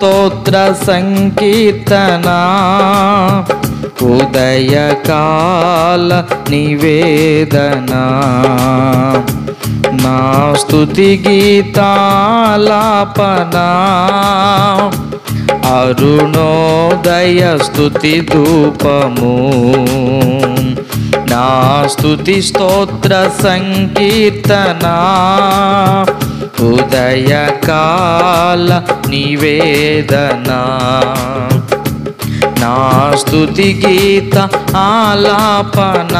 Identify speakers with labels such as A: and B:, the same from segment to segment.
A: స్తోత్ర సంకీర్తన ఉదయకాల నివేదన నా స్తుతి గీతాలాపన అరుణోదయ స్తుతి ధూపము నా స్తుతి స్తోత్ర సంకీర్తన ఉదయకాల నివేదన నా స్తుతి గీత ఆలాపన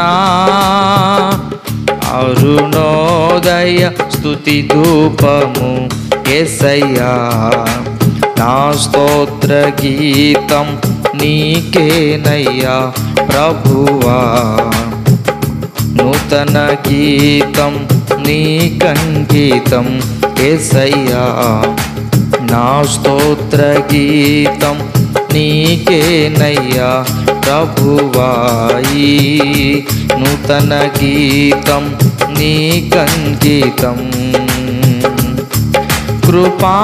A: అరుణోదయ స్తుతి ధూపము యేసయ్యా నా స్తోత్ర గీతం నీకేనయ్యా ప్రభువా నూతన గీతం నీకంకితం యేసయ్యా నా స్తోత్ర గీతం నీకేనయ్యా ప్రభువా ఈ నూతన గీతం నీకంకితం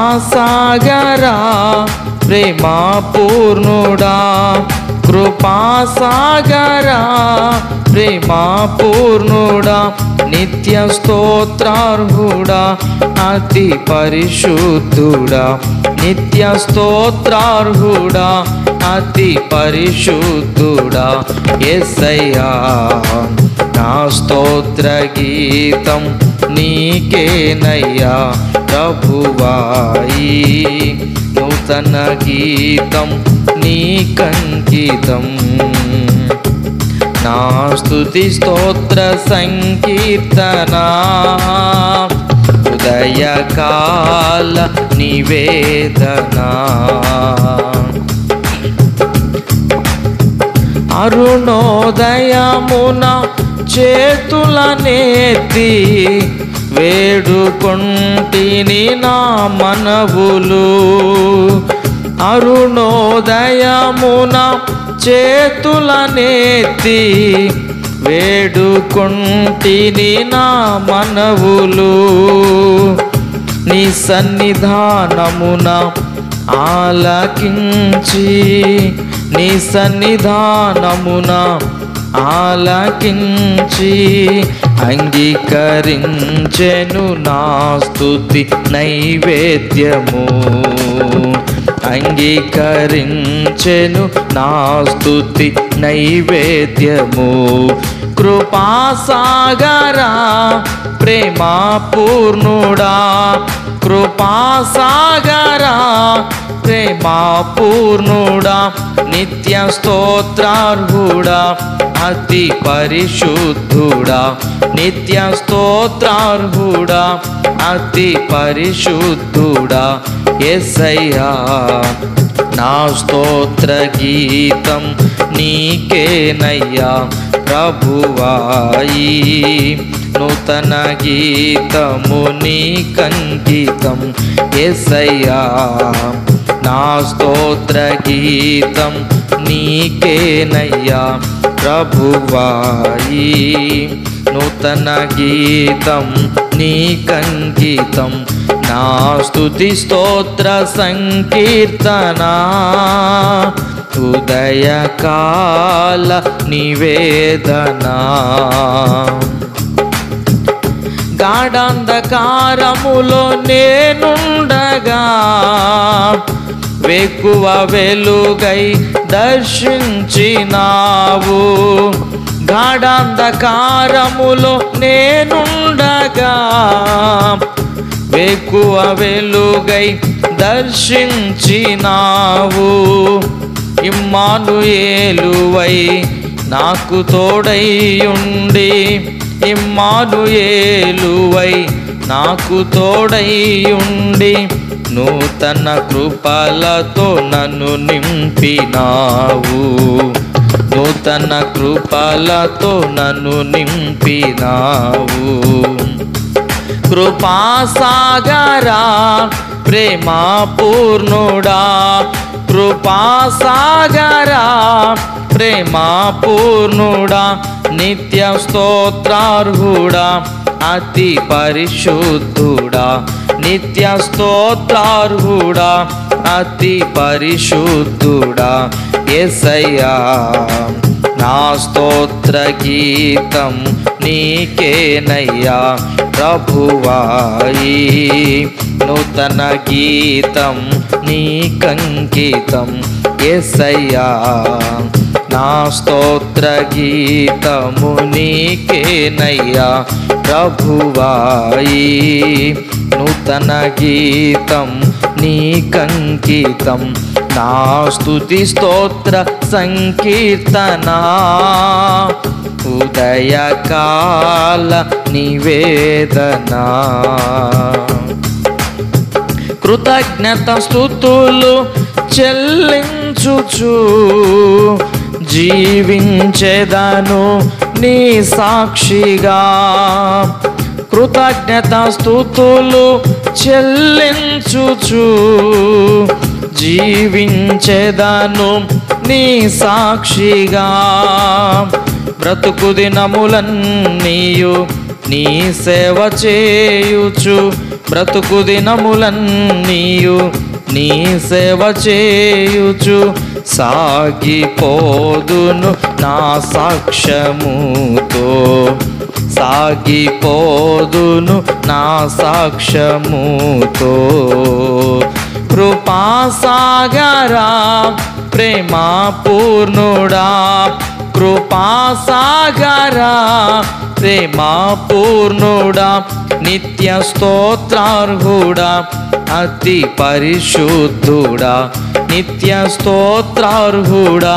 A: కృపాసాగరా ప్రేమా పూర్ణుడా కృపాసాగరా ప్రేమా పూర్ణుడా నిత్య స్తోత్రార్హుడా అతి పరిశుద్ధుడా నిత్య స్తోత్రార్హుడా అతి పరిశుద్ధుడా యేసయ్యా నా స్తోత్ర గీతం నీకేనయ్యా ప్రభువా ఈ నూతన గీతం నీకంకితం నా స్తుతి స్తోత్ర సంకీర్తన ఉదయకాల నివేదన అరుణోదయమున చేతులనెత్తి వేడుకొంటిని నా మనవులు అరుణోదయమున చేతులనెత్తి వేడుకొంటిని నా మనవులు నీ సన్నిధానమున ఆలకించి నీ సన్నిధానమున ఆలకించి అంగీకరించెను నా స్తుతి నైవేద్యము అంగీకరించెను నా స్తుతి నైవేద్యము కృపాసాగరా ప్రేమా పూర్ణుడా కృపాసాగరా ప్రేమా పూర్ణుడా నిత్య స్తోత్రార్హుడా అతి పరిశుద్ధుడా నిత్య స్తోత్రార్హుడా అతి పరిశుద్ధుడా యేసయ్యా నా స్తోత్ర గీతం నీకేనయ్యా ప్రభువా ఈ నూతన గీతము నీకంకితం యేసయ్యా నా స్తోత్ర గీతం నీకేనయ్యా ప్రభువా ఈ నూతన గీతం నీకంకితం నా స్తుతి స్తోత్ర సంకీర్తన ఉదయకాల నివేదన గాఢాంధకారములో నేనుండగా వెక్కువ వెలుగై దర్శించినావు గాఢాంధకారములో నేనుండగా వెక్కువ వెలుగై దర్శించినావు ఇమ్మానుయేలువై నాకు తోడైయుండి ఇమ్మానుయేలువై నాకు తోడైయుండి నూతన కృపలతో నన్ను నింపినావు నూతన కృపలతో నన్ను నింపినావు కృపాసాగరా ప్రేమా పూర్ణుడా కృపాసాగరా ప్రేమా పూర్ణుడా నిత్య స్తోత్రార్హుడా అతి పరిశుద్ధుడా నిత్య స్తోత్రార్హుడా అతి పరిశుద్ధుడా యేసయ్యా నా స్తోత్ర గీతం నీకేనయ్యా ప్రభువాయి నూతన గీతం నీకంకితం యేసయ్యా నా స్తోత్ర గీతము నీకేనయ్యా ప్రభువాయి నూతన గీతం నీకంకితం నా స్తుతి స్తోత్ర సంకీర్తన ఉదయకాల నివేదన కృతజ్ఞత స్తుతులు చెల్లించుచు జీవించెదను నీ సాక్షిగా కృతజ్ఞత స్తుతులు చెల్లించుచు జీవించెదను నీ సాక్షిగా బ్రతుకు దినములన్నీయు నీ సేవ చేయుచు బ్రతుకు దినములన్నీయు నీ సేవ చేయుచు సాగిపోదును నా సాక్ష్యముతో సాగిపోదును నా సాక్ష్యముతో కృపాసాగరా ప్రేమా పూర్ణుడా కృపాసాగరా ప్రేమా పూర్ణుడా నిత్య స్తోత్రార్హుడా అతి పరిశుద్ధుడా నిత్య స్తోత్రార్హుడా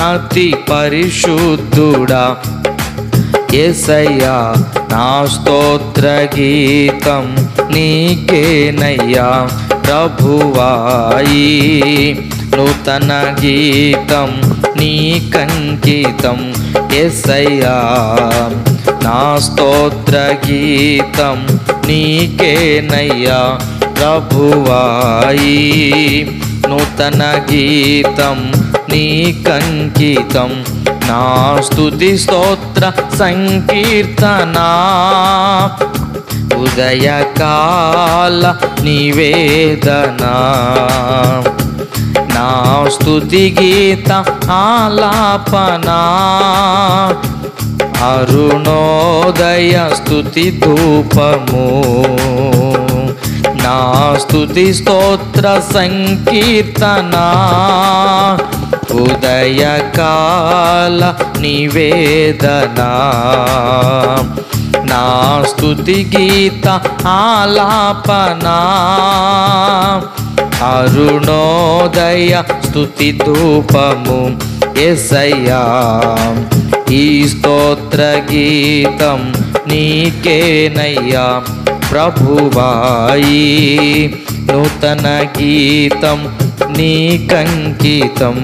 A: అతి పరిశుద్ధుడా యేసయ్యా నా స్తోత్ర గీతం నీకేనయ్యా ప్రభువాయి నూతన గీతం నీకంకితం యేసయ్యా నా స్తోత్ర గీతం నీకేనయ్యా ప్రభువాయి నూతన గీతం నీకంకితం నా స్తుతి స్తోత్ర సంకీర్తన ఉదయకాల నివేదన నా స్తుతి గీత ఆలాపన అరుణోదయ స్తుతి ధూపము నా స్తుతి స్తోత్ర సంకీర్తన ఉదయకాల నివేదన నా స్తుతి గీత ఆలాపన అరుణోదయ స్తుతి ధూపము యేసయ్యా ఈ స్తోత్ర గీతం నీకేనయ్యా ప్రభువాయి నూతన గీతం నీకంకితం